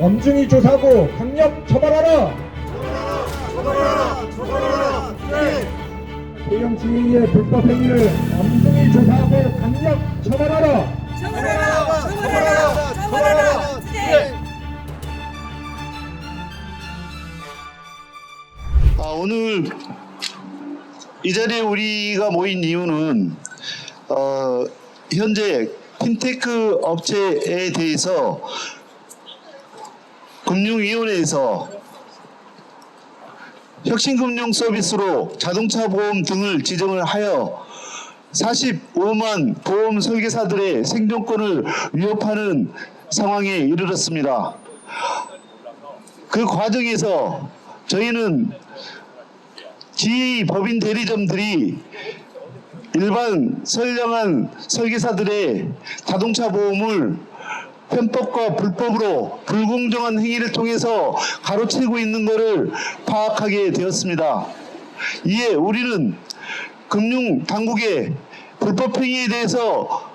엄중히 조사하고 강력 처벌하라. 처벌하라! 네! 대형 지휘의 불법 행위를 엄중히 조사하고 강력 처벌하라. 처벌하라! 네! 오늘 이 자리에 우리가 모인 이유는 현재 핀테크 업체에 대해서 금융위원회에서 혁신금융 서비스로 자동차 보험 등을 지정을 하여 45만 보험 설계사들의 생존권을 위협하는 상황에 이르렀습니다. 그 과정에서 저희는 GA 법인 대리점들이 일반 선량한 설계사들의 자동차 보험을 편법과 불법으로 불공정한 행위를 통해서 가로채고 있는 것을 파악하게 되었습니다. 이에 우리는 금융당국의 불법 행위에 대해서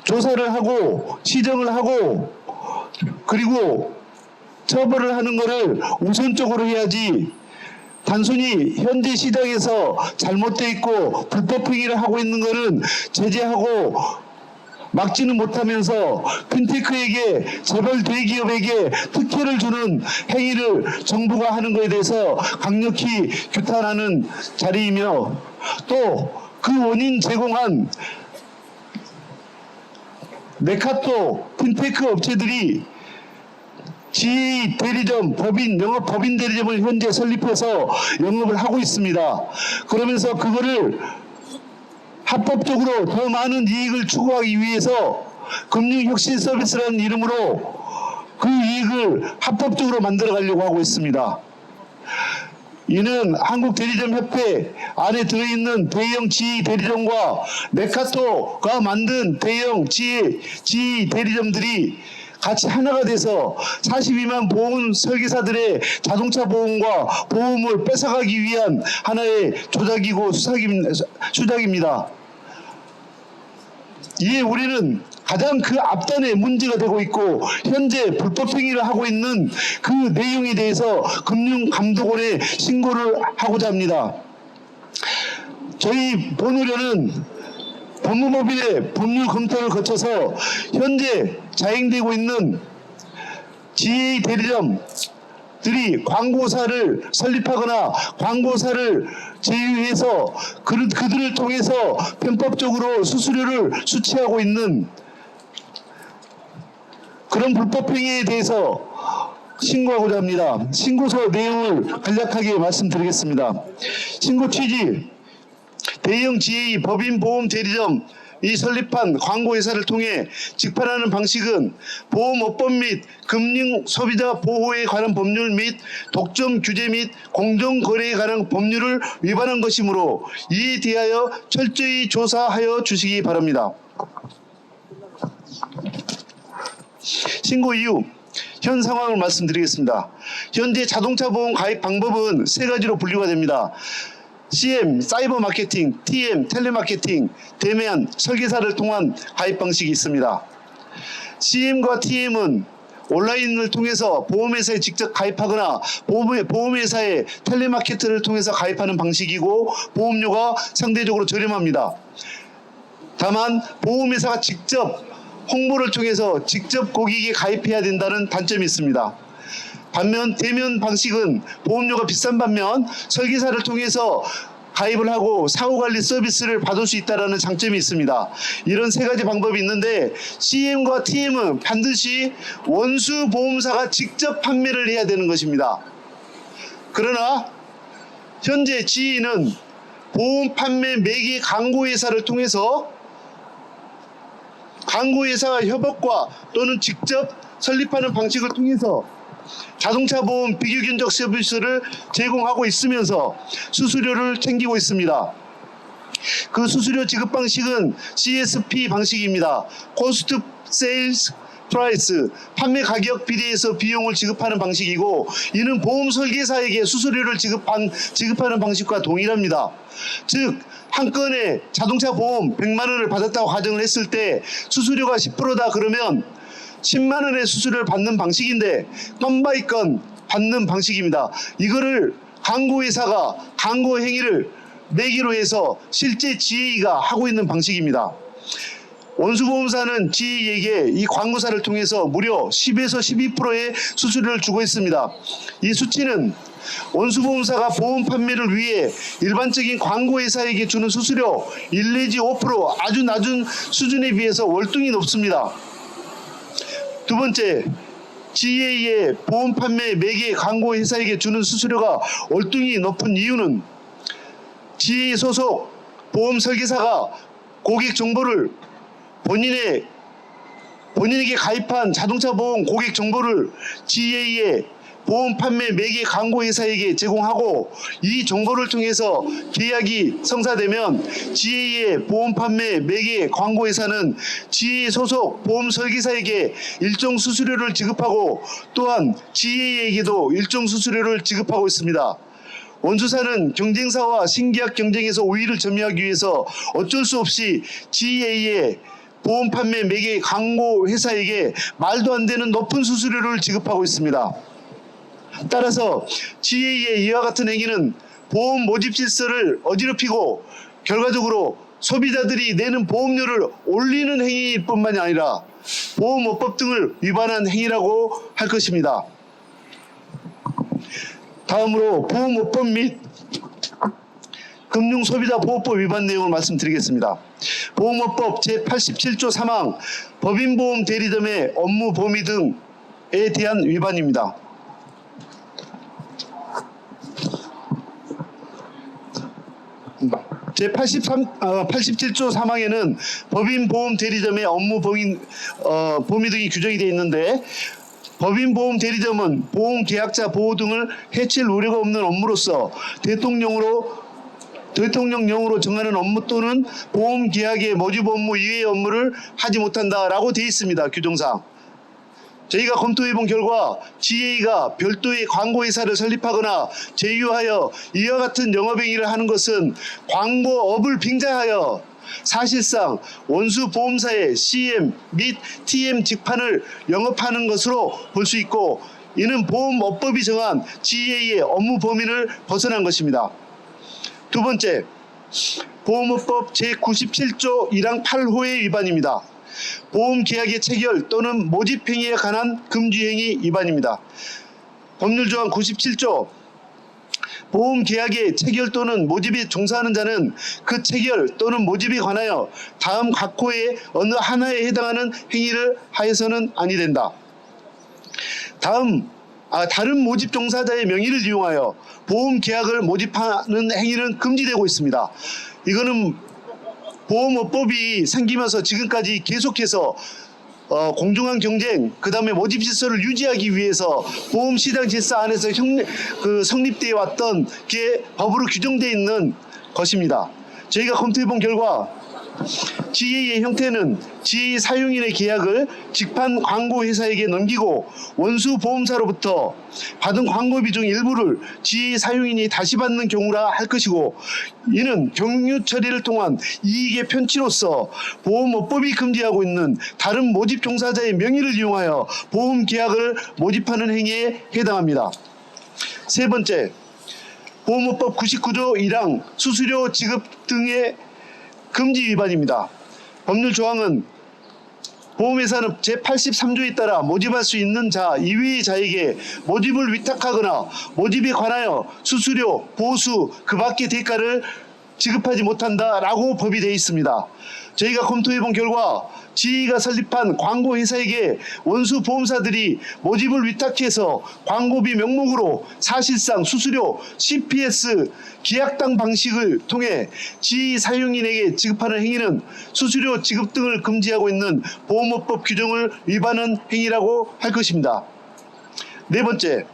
조사를 하고 시정을 하고 그리고 처벌을 하는 것을 우선적으로 해야지 단순히 현재 시장에서 잘못되어 있고 불법 행위를 하고 있는 것은 제재하고 막지는 못하면서 핀테크에게 재벌 대기업에게 특혜를 주는 행위를 정부가 하는 것에 대해서 강력히 규탄하는 자리이며 또 그 원인 제공한 네카토 핀테크 업체들이 GA 대리점, 영업 법인 대리점을 현재 설립해서 영업을 하고 있습니다. 그러면서 그거를 합법적으로 더 많은 이익을 추구하기 위해서 금융혁신 서비스라는 이름으로 그 이익을 합법적으로 만들어 가려고 하고 있습니다. 이는 한국대리점협회 안에 들어있는 대형 GA 대리점과 네카토가 만든 대형 GA 대리점들이 같이 하나가 돼서 42만 보험 설계사들의 자동차 보험과 보험을 뺏어가기 위한 하나의 조작이고 수작입니다. 이에 우리는 가장 그 앞단에 문제가 되고 있고 현재 불법 행위를 하고 있는 그 내용에 대해서 금융감독원에 신고를 하고자 합니다. 저희 본의료는 법무법인의 법률 검토를 거쳐서 현재 자행되고 있는 GA 대리점들이 광고사를 설립하거나 광고사를 제휴해서 그들을 통해서 편법적으로 수수료를 수취하고 있는 그런 불법 행위에 대해서 신고하고자 합니다. 신고서 내용을 간략하게 말씀드리겠습니다. 신고 취지: 대형 GA 법인 보험 대리점 이 설립한 광고회사를 통해 직판하는 방식은 보험업법 및 금융 소비자 보호에 관한 법률 및 독점 규제 및 공정거래에 관한 법률을 위반한 것이므로 이에 대하여 철저히 조사하여 주시기 바랍니다. 신고 이유: 현 상황을 말씀드리겠습니다. 현재 자동차 보험 가입 방법은 세 가지로 분류가 됩니다. CM, 사이버 마케팅, TM, 텔레마케팅, 대면, 설계사를 통한 가입 방식이 있습니다. CM과 TM은 온라인을 통해서 보험회사에 직접 가입하거나 보험회사의 텔레마케팅을 통해서 가입하는 방식이고 보험료가 상대적으로 저렴합니다. 다만 보험회사가 직접 홍보를 통해서 직접 고객에게 가입해야 된다는 단점이 있습니다. 반면 대면 방식은 보험료가 비싼 반면 설계사를 통해서 가입을 하고 사후관리 서비스를 받을 수 있다는 장점이 있습니다. 이런 세 가지 방법이 있는데 CM과 TM은 반드시 원수 보험사가 직접 판매를 해야 되는 것입니다. 그러나 현재 GE는 보험 판매 매개 광고회사를 통해서 광고회사와 협업과 또는 직접 설립하는 방식을 통해서 자동차 보험 비교견적 서비스를 제공하고 있으면서 수수료를 챙기고 있습니다. 그 수수료 지급 방식은 CSP 방식입니다. Cost Sales Price, 판매 가격 비례해서 비용을 지급하는 방식이고 이는 보험 설계사에게 수수료를 지급하는 방식과 동일합니다. 즉 한 건에 자동차 보험 100만 원을 받았다고 가정을 했을 때 수수료가 10%다 그러면 10만 원의 수수료를 받는 방식인데 건 바이 건 받는 방식입니다. 이거를 광고회사가 광고 행위를 매개로 해서 실제 GA가 하고 있는 방식입니다. 원수보험사는 GA에게 이 광고사를 통해서 무려 10에서 12%의 수수료를 주고 있습니다. 이 수치는 원수보험사가 보험 판매를 위해 일반적인 광고회사에게 주는 수수료 1 내지 5% 아주 낮은 수준에 비해서 월등히 높습니다. 두 번째, GA의 보험 판매 매개 광고회사에게 주는 수수료가 월등히 높은 이유는 GA 소속 보험 설계사가 고객 정보를 본인에게 가입한 자동차 보험 고객 정보를 GA의 보험 판매 매개 광고회사에게 제공하고 이 정보를 통해서 계약이 성사되면 GA의 보험 판매 매개 광고회사는 GA 소속 보험 설계사에게 일정 수수료를 지급하고 또한 GA에게도 일정 수수료를 지급하고 있습니다. 원수사는 경쟁사와 신계약 경쟁에서 우위를 점유하기 위해서 어쩔 수 없이 GA의 보험 판매 매개 광고 회사에게 말도 안 되는 높은 수수료를 지급하고 있습니다. 따라서 GA의 이와 같은 행위는 보험 모집 질서를 어지럽히고 결과적으로 소비자들이 내는 보험료를 올리는 행위일 뿐만이 아니라 보험업법 등을 위반한 행위라고 할 것입니다. 다음으로 보험업법 및 금융소비자보호법 위반 내용을 말씀드리겠습니다. 보험업법 제87조 3항 법인보험 대리점의 업무 범위 등에 대한 위반입니다. 제87조 3항에는 법인보험 대리점의 업무 범위 등이 규정이 되어 있는데 법인보험 대리점은 보험계약자 보호 등을 해칠 우려가 없는 업무로서 대통령령으로 정하는 업무 또는 보험계약의 모집 업무 이외의 업무를 하지 못한다라고 되어 있습니다. 규정상. 저희가 검토해본 결과 GA가 별도의 광고회사를 설립하거나 제휴하여 이와 같은 영업행위를 하는 것은 광고업을 빙자하여 사실상 원수보험사의 CM 및 TM 직판을 영업하는 것으로 볼 수 있고 이는 보험업법이 정한 GA의 업무 범위를 벗어난 것입니다. 두 번째, 보험업법 제97조 1항 8호의 위반입니다. 보험계약의 체결 또는 모집행위에 관한 금지행위 위반입니다. 법률조항 97조 보험계약의 체결 또는 모집에 종사하는 자는 그 체결 또는 모집에 관하여 다음 각 호의 어느 하나에 해당하는 행위를 하여서는 아니 된다. 다른 모집 종사자의 명의를 이용하여 보험계약을 모집하는 행위는 금지되고 있습니다. 이거는 보험업법이 생기면서 지금까지 계속해서 공정한 경쟁, 그 다음에 모집 질서를 유지하기 위해서 보험시장 질서 안에서 성립되어 왔던 게 법으로 규정되어 있는 것입니다. 저희가 검토해본 결과 GA의 형태는 GA 사용인의 계약을 직판 광고회사에게 넘기고 원수보험사로부터 받은 광고비 중 일부를 GA 사용인이 다시 받는 경우라 할 것이고 이는 경유 처리를 통한 이익의 편취로서 보험업법이 금지하고 있는 다른 모집 종사자의 명의를 이용하여 보험계약을 모집하는 행위에 해당합니다. 세 번째, 보험업법 99조 1항 수수료 지급 등의 금지 위반입니다. 법률 조항은 보험회사는 제83조에 따라 모집할 수 있는 자 이외의 자에게 모집을 위탁하거나 모집에 관하여 수수료, 보수, 그 밖의 대가를 지급하지 못한다라고 법이 되어 있습니다. 저희가 검토해본 결과 GA가 설립한 광고회사에게 원수보험사들이 모집을 위탁해서 광고비 명목으로 사실상 수수료, CPS, 계약당 방식을 통해 GA 사용인에게 지급하는 행위는 수수료 지급 등을 금지하고 있는 보험업법 규정을 위반한 행위라고 할 것입니다. 네 번째,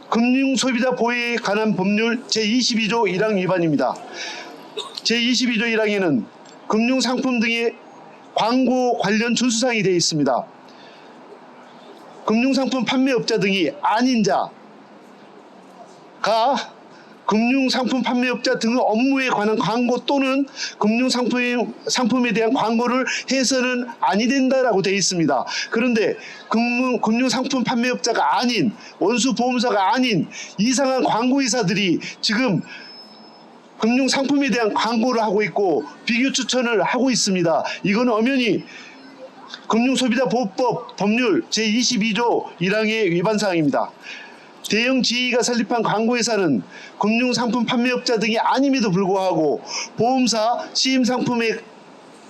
금융소비자 보호에 관한 법률 제22조 1항 위반입니다. 제22조 1항에는 금융상품 등의 광고 관련 준수사항이 되어 있습니다. 금융상품 판매업자 등이 아닌 자가 금융상품 판매업자 등의 업무에 관한 광고 또는 금융상품에 대한 광고를 해서는 아니 된다라고 되어 있습니다. 그런데 금융상품 판매업자가 아닌 원수보험사가 아닌 이상한 광고회사들이 지금 금융상품에 대한 광고를 하고 있고 비교 추천을 하고 있습니다. 이건 엄연히 금융소비자보호법 법률 제22조 1항의 위반사항입니다. 대형 지위가 설립한 광고회사는 금융상품 판매업자 등이 아님에도 불구하고 보험사 CM상품에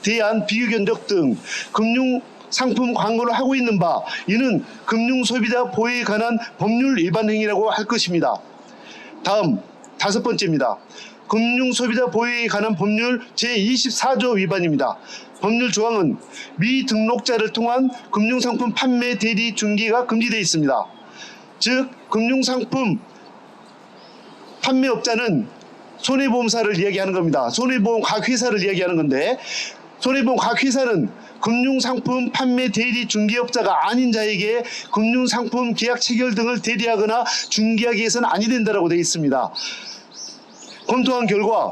대한 비교 견적 등 금융상품 광고를 하고 있는 바 이는 금융소비자 보호에 관한 법률 위반 행위라고 할 것입니다. 다음 5번째입니다. 금융소비자 보호에 관한 법률 제24조 위반입니다. 법률 조항은 미등록자를 통한 금융상품 판매 대리 중개가 금지되어 있습니다. 즉 금융상품 판매업자는 손해보험사를 이야기하는 겁니다. 손해보험 각 회사를 이야기하는 건데 손해보험 각 회사는 금융상품 판매 대리 중개업자가 아닌 자에게 금융상품 계약 체결 등을 대리하거나 중개하기 위해서는 아니 된다고 되어 있습니다. 검토한 결과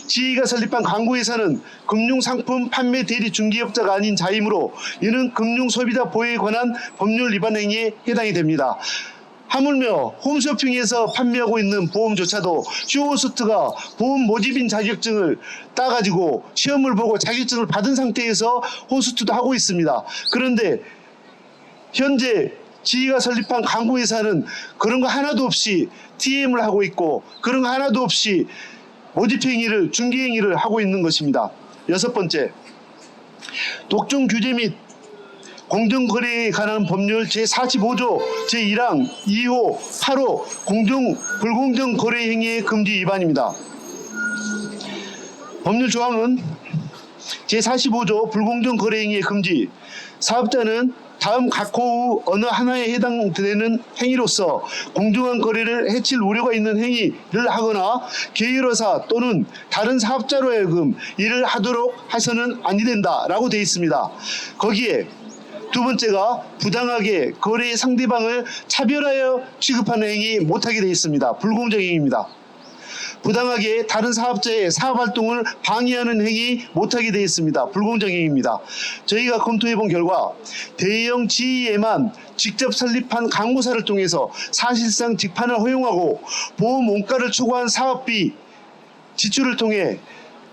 지위가 설립한 광고회사는 금융상품 판매 대리 중개업자가 아닌 자이므로 이는 금융소비자 보호에 관한 법률 위반 행위에 해당이 됩니다. 하물며 홈쇼핑에서 판매하고 있는 보험조차도 쇼호스트가 보험 모집인 자격증을 따가지고 시험을 보고 자격증을 받은 상태에서 호스트도 하고 있습니다. 그런데 현재 지위가 설립한 광고회사는 그런 거 하나도 없이 TM을 하고 있고 그런 거 하나도 없이 모집행위를 중개행위를 하고 있는 것입니다. 6번째, 독점 규제 및 공정거래에 관한 법률 제45조 제1항 2호 8호 불공정 거래 행위의 금지 위반입니다. 법률 조항은 제45조 불공정 거래 행위의 금지. 사업자는 다음 각호 후 어느 하나에 해당되는 행위로서 공정한 거래를 해칠 우려가 있는 행위를 하거나 계열회사 또는 다른 사업자로 하여금 이를 하도록 해서는 아니 된다라고 되어 있습니다. 거기에 두 번째가 부당하게 거래의 상대방을 차별하여 취급하는 행위 못하게 되어 있습니다. 불공정 행위입니다. 부당하게 다른 사업자의 사업활동을 방해하는 행위 못하게 되어 있습니다. 불공정 행위입니다. 저희가 검토해본 결과 대형 지위에만 직접 설립한 광고사를 통해서 사실상 직판을 허용하고 보험 원가를 초과한 사업비 지출을 통해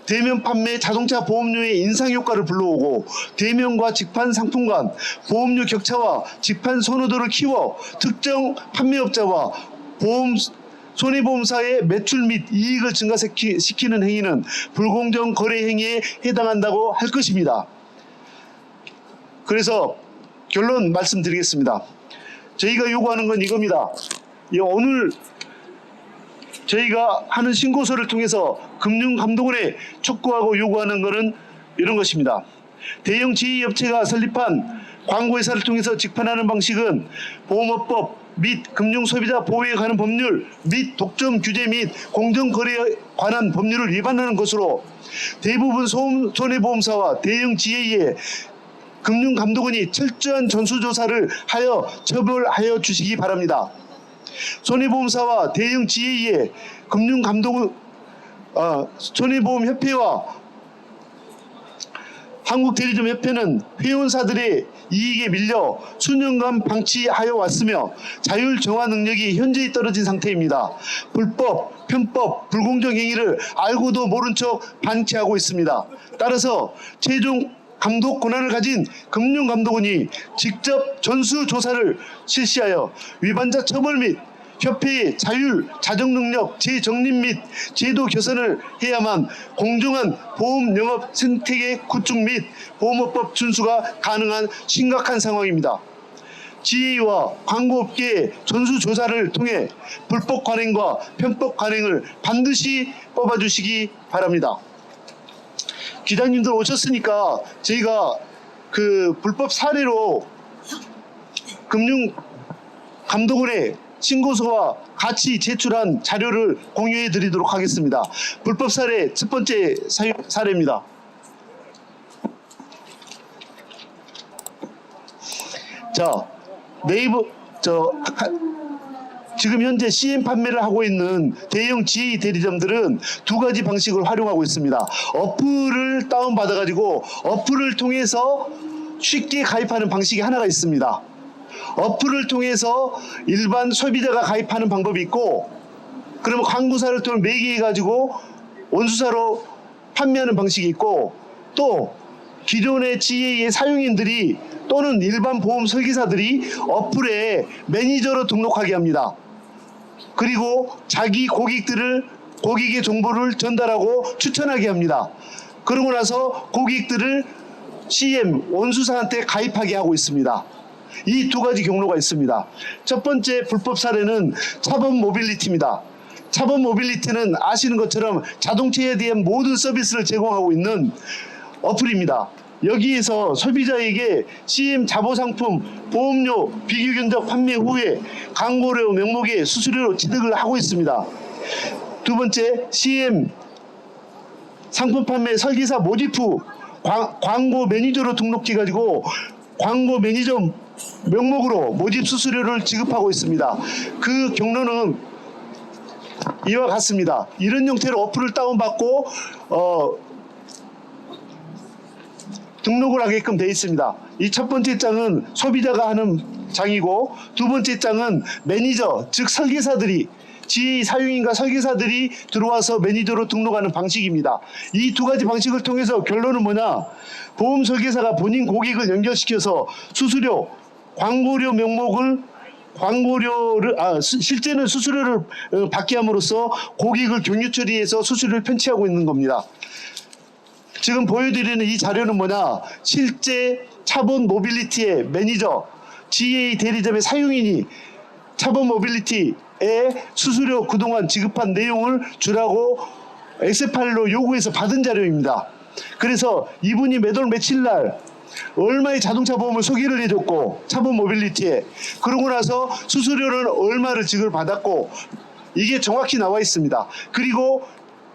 대면 판매 자동차 보험료의 인상 효과를 불러오고 대면과 직판 상품 간 보험료 격차와 직판 선호도를 키워 특정 판매업자와 손해보험사의 매출 및 이익을 증가시키는 행위는 불공정 거래 행위에 해당한다고 할 것입니다. 그래서 결론 말씀드리겠습니다. 저희가 요구하는 건 이겁니다. 오늘 저희가 하는 신고서를 통해서 금융감독원에 촉구하고 요구하는 것은 이런 것입니다. 대형 지위업체가 설립한 광고회사를 통해서 직판하는 방식은 보험업법 및 금융소비자 보호에 관한 법률 및 독점 규제 및 공정거래에 관한 법률을 위반하는 것으로 대부분 손해보험사와 대형 지회에 금융감독원이 철저한 전수조사를 하여 처벌하여 주시기 바랍니다. 손해보험사와 대형 지회에 손해보험협회와 한국대리점협회는 회원사들의 이익에 밀려 수년간 방치하여 왔으며 자율 정화 능력이 현저히 떨어진 상태입니다. 불법, 편법, 불공정 행위를 알고도 모른 척 방치하고 있습니다. 따라서 최종 감독 권한을 가진 금융감독원이 직접 전수조사를 실시하여 위반자 처벌 및 협회의 자율, 자정능력, 재정립 및 제도 개선을 해야만 공정한 보험 영업 생태계 구축 및 보험업법 준수가 가능한 심각한 상황입니다. 지회와 광고업계의 전수조사를 통해 불법 관행과 편법 관행을 반드시 뽑아주시기 바랍니다. 기자님들 오셨으니까 저희가 그 불법 사례로 금융감독원에 신고서와 같이 제출한 자료를 공유해 드리도록 하겠습니다. 불법 사례 첫 번째 사례입니다. 자, 네이버 지금 현재 CM 판매를 하고 있는 대형 GA 대리점들은 두 가지 방식을 활용하고 있습니다. 어플을 다운받아가지고 어플을 통해서 쉽게 가입하는 방식이 하나가 있습니다. 어플을 통해서 일반 소비자가 가입하는 방법이 있고, 그러면 광고사를 통해 매개해가지고 원수사로 판매하는 방식이 있고, 또 기존의 GA의 사용인들이 또는 일반 보험 설계사들이 어플에 매니저로 등록하게 합니다. 그리고 자기 고객의 정보를 전달하고 추천하게 합니다. 그러고 나서 고객들을 CM 원수사한테 가입하게 하고 있습니다. 이 두 가지 경로가 있습니다. 첫 번째 불법 사례는 차범 모빌리티입니다. 차범 모빌리티는 아시는 것처럼 자동차에 대한 모든 서비스를 제공하고 있는 어플입니다. 여기에서 소비자에게 CM 자보상품 보험료 비교 견적 판매 후에 광고료 명목에 수수료로 취득을 하고 있습니다. 두 번째, CM 상품 판매 설계사 모집 후 광고 매니저로 등록해가지고 광고 매니저 명목으로 모집 수수료를 지급하고 있습니다. 그 경로는 이와 같습니다. 이런 형태로 어플을 다운받고 등록을 하게끔 되어 있습니다. 이 첫 번째 장은 소비자가 하는 장이고, 두 번째 장은 매니저, 즉 설계사들이, GA 사용인과 설계사들이 들어와서 매니저로 등록하는 방식입니다. 이 두 가지 방식을 통해서 결론은 뭐냐? 보험 설계사가 본인 고객을 연결시켜서 수수료, 광고료 명목을 실제는 수수료를 받게 함으로써 고객을 경유 처리해서 수수료를 편취하고 있는 겁니다. 지금 보여드리는 이 자료는 뭐냐? 실제 차범 모빌리티의 매니저, GA 대리점의 사용인이 차범 모빌리티에 수수료 그동안 지급한 내용을 주라고 엑셀 파일로 요구해서 받은 자료입니다. 그래서 이분이 몇 월 며칠 날 얼마의 자동차 보험을 소개를 해줬고, 차범 모빌리티에, 그러고 나서 수수료를 얼마를 지급을 받았고, 이게 정확히 나와 있습니다. 그리고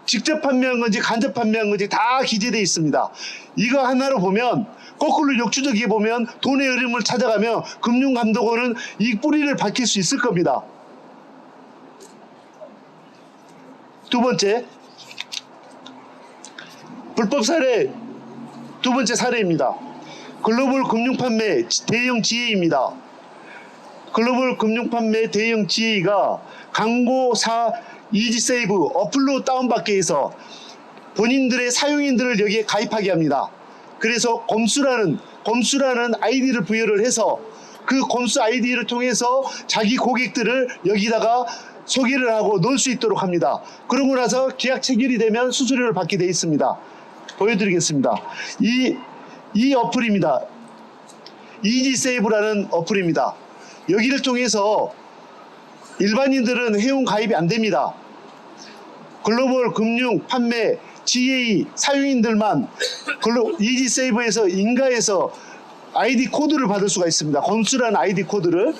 직접 판매한 건지 간접 판매한 건지 다 기재되어 있습니다. 이거 하나로 보면, 거꾸로 역추적해 보면 돈의 흐름을 찾아가면 금융감독원은 이 뿌리를 밝힐 수 있을 겁니다. 두 번째, 불법 사례 두 번째 사례입니다. 글로벌 금융판매 대형 GA입니다. 글로벌 금융판매 대형 GA가 광고사 이지세이브 어플로 다운받게 해서 본인들의 사용인들을 여기에 가입하게 합니다. 그래서 검수라는 아이디를 부여를 해서 그 검수 아이디를 통해서 자기 고객들을 여기다가 소개를 하고 넣을 수 있도록 합니다. 그러고 나서 계약 체결이 되면 수수료를 받게 되어 있습니다. 보여드리겠습니다. 이 어플입니다. 이지세이브라는 어플입니다. 여기를 통해서 일반인들은 회원 가입이 안 됩니다. 글로벌 금융 판매 GA 사용인들만 이지세이브에서 인가해서 아이디 코드를 받을 수가 있습니다. 검수라는 아이디 코드를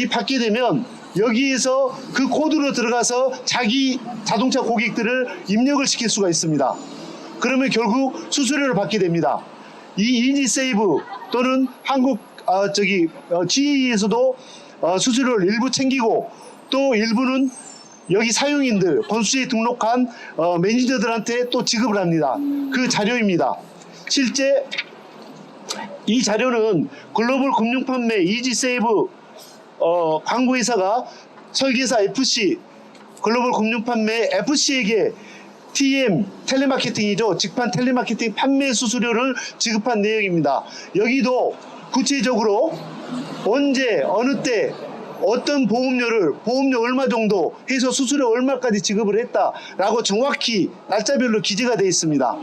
받게 되면 여기에서 그 코드로 들어가서 자기 자동차 고객들을 입력을 시킬 수가 있습니다. 그러면 결국 수수료를 받게 됩니다. 이 이지세이브 또는 GA에서도 수수료를 일부 챙기고, 또 일부는 여기 사용인들, 건수에 등록한 매니저들한테 또 지급을 합니다. 그 자료입니다. 실제 이 자료는 글로벌 금융판매 이지세이브 광고회사가 설계사 FC, 글로벌 금융판매 FC에게 TM 텔레마케팅이죠. 직판 텔레마케팅 판매 수수료를 지급한 내용입니다. 여기도 구체적으로 언제 어느 때 어떤 보험료 얼마 정도 해서 수수료 얼마까지 지급을 했다라고 정확히 날짜별로 기재가 되어 있습니다.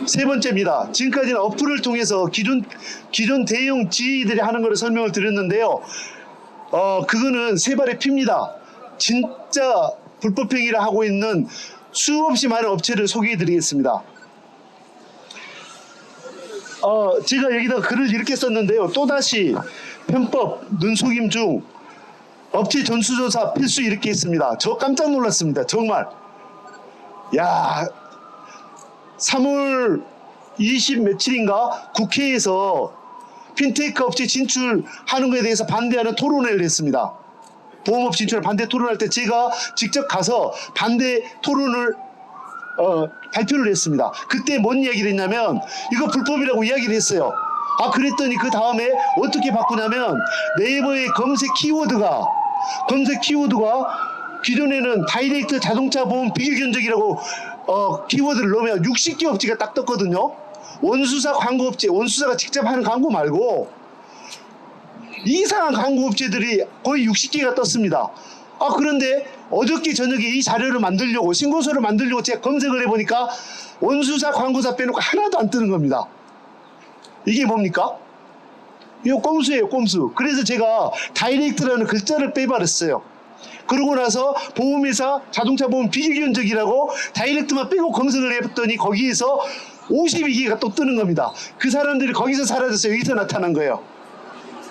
세 번째입니다. 지금까지는 어플을 통해서 기존 대형 GA들이 하는 것을 설명을 드렸는데요. 그거는 세 발의 피입니다. 진짜 불법 행위를 하고 있는 수없이 많은 업체를 소개해 드리겠습니다. 제가 여기다 글을 이렇게 썼는데요. 또다시 편법 눈속임 중 업체 전수조사 필수 이렇게 했습니다. 저 깜짝 놀랐습니다. 정말. 야, 3월 20 며칠인가 국회에서 핀테이크 업체 진출하는 것에 대해서 반대하는 토론회를 했습니다. 보험업 진출을 반대 토론할 때 제가 직접 가서 반대 토론을 발표를 했습니다. 그때 뭔 이야기를 했냐면 이거 불법이라고 이야기를 했어요. 아, 그랬더니 그 다음에 어떻게 바꾸냐면 네이버의 검색 키워드가 기존에는 다이렉트 자동차 보험 비교 견적이라고 키워드를 넣으면 60개 업체가 딱 떴거든요. 원수사 광고 업체, 원수사가 직접 하는 광고 말고 이상한 광고 업체들이 거의 60개가 떴습니다. 아, 그런데 어저께 저녁에 이 자료를 만들려고, 신고서를 만들려고 제가 검색을 해보니까 원수사 광고사 빼놓고 하나도 안 뜨는 겁니다. 이게 뭡니까? 이거 꼼수예요, 꼼수. 그래서 제가 다이렉트라는 글자를 빼버렸어요. 그러고 나서 보험회사 자동차 보험 비교 견적이라고 다이렉트만 빼고 검색을 해봤더니 거기에서 52개가 또 뜨는 겁니다. 그 사람들이 거기서 사라져서 여기서 나타난 거예요.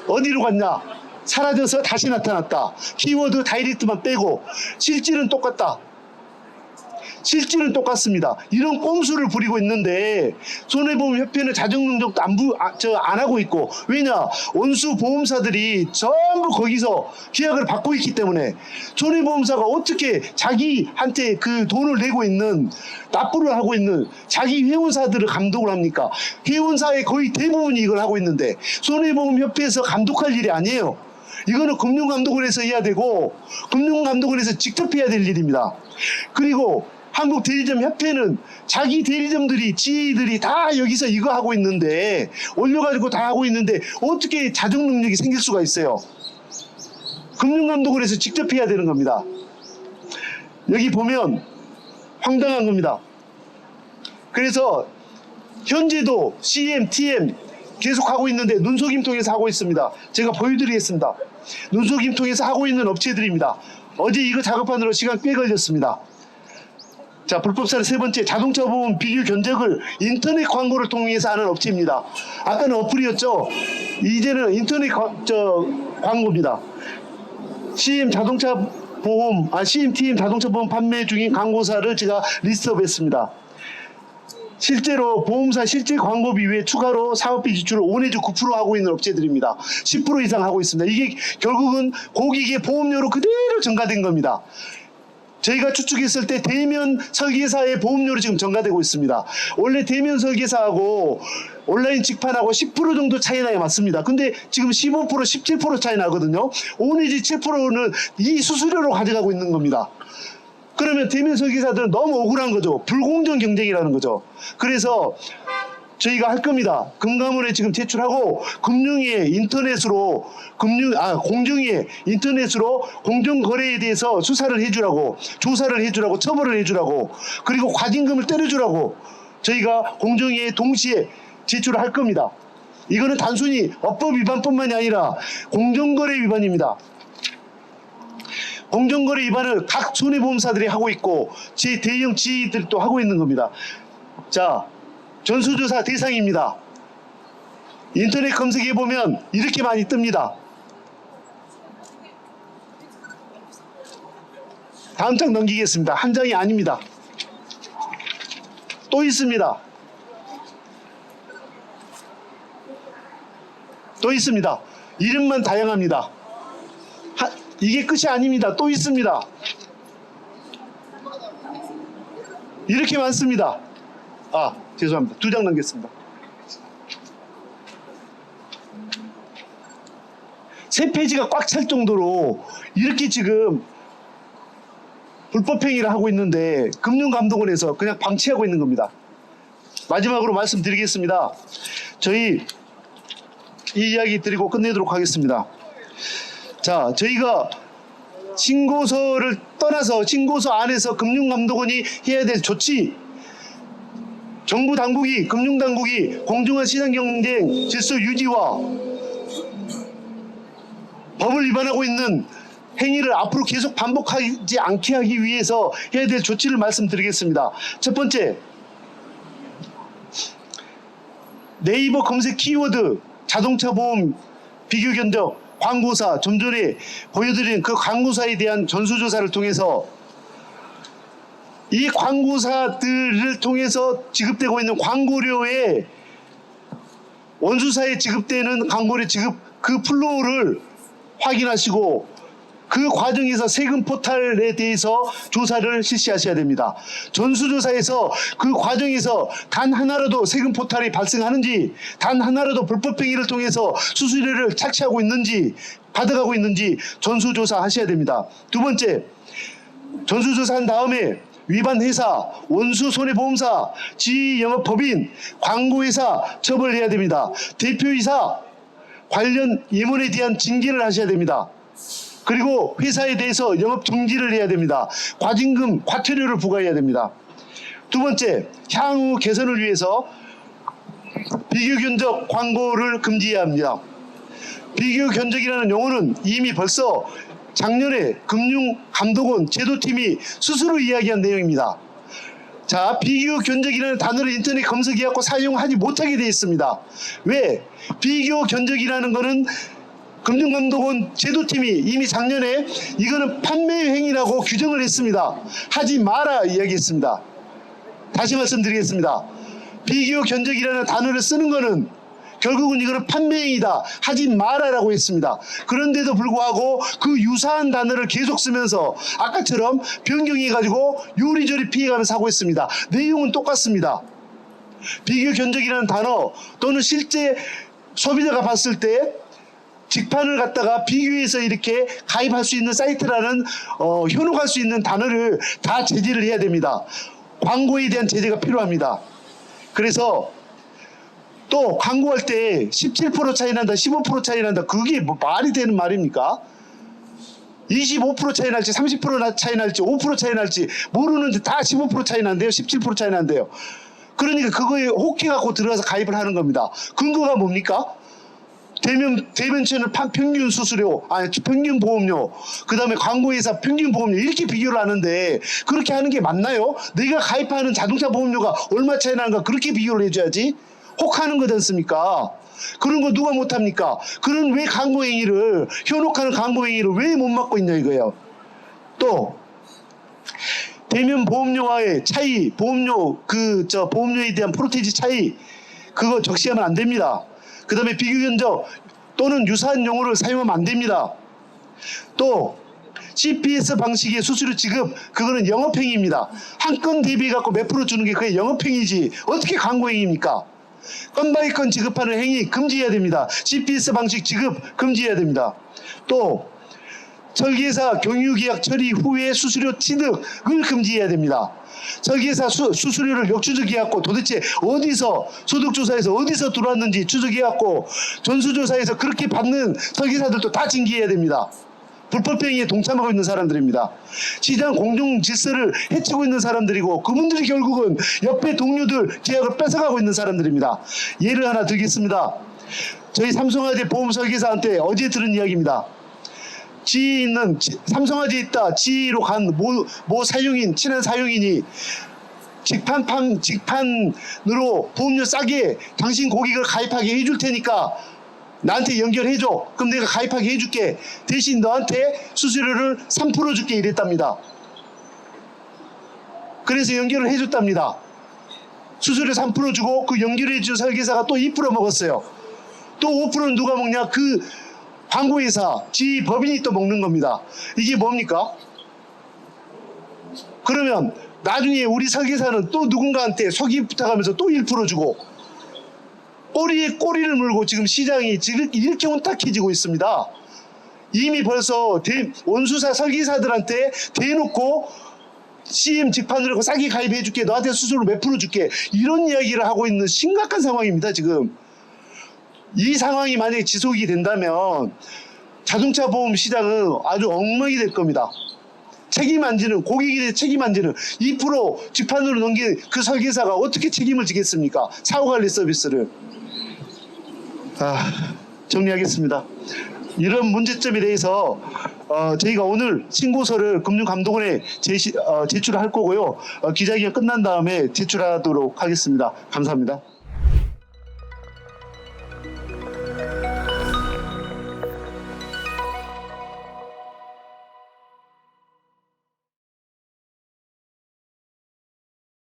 어디로 갔냐? 사라져서 다시 나타났다. 키워드 다이렉트만 빼고 실질은 똑같다. 실질은 똑같습니다. 이런 꼼수를 부리고 있는데 손해보험협회는 자정능력도 안 하고 있고, 왜냐? 원수 보험사들이 전부 거기서 계약을 받고 있기 때문에 손해보험사가 어떻게 자기한테 그 돈을 내고 있는, 납부를 하고 있는 자기 회원사들을 감독을 합니까? 회원사의 거의 대부분이 이걸 하고 있는데 손해보험협회에서 감독할 일이 아니에요. 이거는 금융감독원에서 해야 되고 금융감독원에서 직접 해야 될 일입니다. 그리고 한국대리점협회는 자기 대리점들이, 지회들이 다 여기서 이거 하고 있는데, 올려가지고 다 하고 있는데 어떻게 자정 능력이 생길 수가 있어요? 금융감독원에서 직접 해야 되는 겁니다. 여기 보면 황당한 겁니다. 그래서 현재도 CM, TM 계속 하고 있는데 눈속임 통해서 하고 있습니다. 제가 보여드리겠습니다. 눈속임 통해서 하고 있는 업체들입니다. 어제 이거 작업하느라 시간 꽤 걸렸습니다. 자, 불법 사례 세 번째, 자동차 보험 비교 견적을 인터넷 광고를 통해서 하는 업체입니다. 아까는 어플이었죠. 이제는 인터넷 광고입니다. CMTM 자동차 보험 판매 중인 광고사를 제가 리스트업했습니다. 실제로 보험사 실제 광고비 외에 추가로 사업비 지출을 5 내지 9% 하고 있는 업체들입니다. 10% 이상 하고 있습니다. 이게 결국은 고객의 보험료로 그대로 전가된 겁니다. 저희가 추측했을 때 대면 설계사의 보험료로 지금 전가되고 있습니다. 원래 대면 설계사하고 온라인 직판하고 10% 정도 차이 나야 맞습니다. 근데 지금 15%, 17% 차이 나거든요. 5 내지 7%는 이 수수료로 가져가고 있는 겁니다. 그러면 대면 설계사들은 너무 억울한 거죠. 불공정 경쟁이라는 거죠. 그래서 저희가 할 겁니다. 금감원에 지금 제출하고 공정위에 인터넷으로 공정거래에 대해서 수사를 해주라고, 조사를 해주라고, 처벌을 해주라고, 그리고 과징금을 때려주라고 저희가 공정위에 동시에 제출을 할 겁니다. 이거는 단순히 업법 위반뿐만이 아니라 공정거래 위반입니다. 공정거래 위반을 각 손해보험사들이 하고 있고 제 대형 지들도 하고 있는 겁니다. 자, 전수조사 대상입니다. 인터넷 검색해보면 이렇게 많이 뜹니다. 다음 장 넘기겠습니다. 한 장이 아닙니다. 또 있습니다. 또 있습니다. 이름만 다양합니다. 이게 끝이 아닙니다. 또 있습니다. 이렇게 많습니다. 아, 죄송합니다. 2장 넘겼습니다. 3페이지가 꽉 찰 정도로 이렇게 지금 불법행위를 하고 있는데 금융감독원에서 그냥 방치하고 있는 겁니다. 마지막으로 말씀드리겠습니다. 저희 이 이야기 드리고 끝내도록 하겠습니다. 자, 저희가 신고서를 떠나서 신고서 안에서 금융감독원이 해야 될 조치, 정부 당국이, 금융당국이 공정한 시장경쟁 질서 유지와 법을 위반하고 있는 행위를 앞으로 계속 반복하지 않게 하기 위해서 해야 될 조치를 말씀드리겠습니다. 첫 번째, 네이버 검색 키워드 자동차 보험 비교 견적 광고사, 좀 전에 보여드린 그 광고사에 대한 전수조사를 통해서 이 광고사들을 통해서 지급되고 있는 광고료의 원수사에 지급되는 광고의 지급 그 플로우를 확인하시고 그 과정에서 세금 포탈에 대해서 조사를 실시하셔야 됩니다. 전수조사에서 그 과정에서 단 하나라도 세금 포탈이 발생하는지, 단 하나라도 불법 행위를 통해서 수수료를 착취하고 있는지, 받아가고 있는지 전수조사 하셔야 됩니다. 두 번째, 전수조사한 다음에 위반 회사, 원수 손해보험사, 지영업법인, 광고회사 처벌해야 됩니다. 대표이사 관련 임원에 대한 징계를 하셔야 됩니다. 그리고 회사에 대해서 영업 정지를 해야 됩니다. 과징금, 과태료를 부과해야 됩니다. 두 번째, 향후 개선을 위해서 비교견적 광고를 금지해야 합니다. 비교견적이라는 용어는 이미 벌써 작년에 금융감독원 제도팀이 스스로 이야기한 내용입니다. 자, 비교견적이라는 단어를 인터넷 검색해갖고 사용하지 못하게 되어 있습니다. 왜? 비교견적이라는 거는 금융감독원 제도팀이 이미 작년에 이거는 판매 행위라고 규정을 했습니다. 하지 마라 이야기했습니다. 다시 말씀드리겠습니다. 비교견적이라는 단어를 쓰는 거는 결국은 이거는 판매 행위다. 하지 마라라고 했습니다. 그런데도 불구하고 그 유사한 단어를 계속 쓰면서 아까처럼 변경해가지고 요리조리 피해가는 사고했습니다. 내용은 똑같습니다. 비교견적이라는 단어 또는 실제 소비자가 봤을 때 직판을 갖다가 비교해서 이렇게 가입할 수 있는 사이트라는 현혹할 수 있는 단어를 다 제재를 해야 됩니다. 광고에 대한 제재가 필요합니다. 그래서 또 광고할 때 17% 차이 난다, 15% 차이 난다, 그게 뭐 말이 되는 말입니까? 25% 차이 날지 30% 차이 날지 5% 차이 날지 모르는데 다 15% 차이 난대요, 17% 차이 난대요. 그러니까 그거에 혹해갖고 들어가서 가입을 하는 겁니다. 근거가 뭡니까? 대면체는 평균 수수료, 아니 평균 보험료, 그 다음에 광고회사 평균 보험료 이렇게 비교를 하는데 그렇게 하는 게 맞나요? 내가 가입하는 자동차 보험료가 얼마 차이 나는가 그렇게 비교를 해줘야지. 혹하는 거지 않습니까? 그런 거 누가 못합니까? 그런 왜 광고행위를, 현혹하는 광고행위를 왜 못 막고 있냐 이거예요. 또 대면 보험료와의 차이, 보험료 보험료에 대한 프로테이지 차이, 그거 적시하면 안 됩니다. 그 다음에 비교견적 또는 유사한 용어를 사용하면 안 됩니다. 또 CPS 방식의 수수료 지급, 그거는 영업행위입니다. 한 건 대비해 갖고 몇 프로 주는 게 그게 영업행위지 어떻게 광고행위입니까? 건 바이 건 지급하는 행위 금지해야 됩니다. CPS 방식 지급 금지해야 됩니다. 또 설계사 경유계약 처리 후에 수수료 취득을 금지해야 됩니다. 설계사 수수료를 역추적해갖고 도대체 어디서 소득조사에서 어디서 들어왔는지 추적해갖고 전수조사에서 그렇게 받는 설계사들도 다 징계해야 됩니다. 불법행위에 동참하고 있는 사람들입니다. 시장 공정 질서를 해치고 있는 사람들이고 그분들이 결국은 옆에 동료들 계약을 뺏어가고 있는 사람들입니다. 예를 하나 들겠습니다. 저희 삼성화재 보험 설계사한테 어제 들은 이야기입니다. 지에 있는 삼성화재에 있다 지로 간 모 사용인, 친한 사용인이 직판으로 보험료 싸게 당신 고객을 가입하게 해줄 테니까 나한테 연결해줘. 그럼 내가 가입하게 해줄게. 대신 너한테 수수료를 3% 줄게 이랬답니다. 그래서 연결을 해줬답니다. 수수료 3% 주고 그 연결해준 설계사가 또 2% 먹었어요. 또 5%는 누가 먹냐? 그 광고회사, 법인이 또 먹는 겁니다. 이게 뭡니까? 그러면 나중에 우리 설계사는 또 누군가한테 속이 부탁하면서 또 1% 주고 꼬리에 꼬리를 물고 지금 시장이 이렇게 혼탁해지고 있습니다. 이미 벌써 원수사 설계사들한테 대놓고 CM 직판으로 싸게 가입해줄게, 너한테 수수료 몇 프로 줄게, 이런 이야기를 하고 있는 심각한 상황입니다. 지금 이 상황이 만약에 지속이 된다면 자동차 보험 시장은 아주 엉망이 될 겁니다. 책임 안 지는, 고객에 대해 책임 안 지는 2% 직판으로 넘긴 그 설계사가 어떻게 책임을 지겠습니까? 사후관리 서비스를. 정리하겠습니다. 이런 문제점에 대해서 저희가 오늘 신고서를 금융감독원에 제출할 거고요. 기자회견 끝난 다음에 제출하도록 하겠습니다. 감사합니다.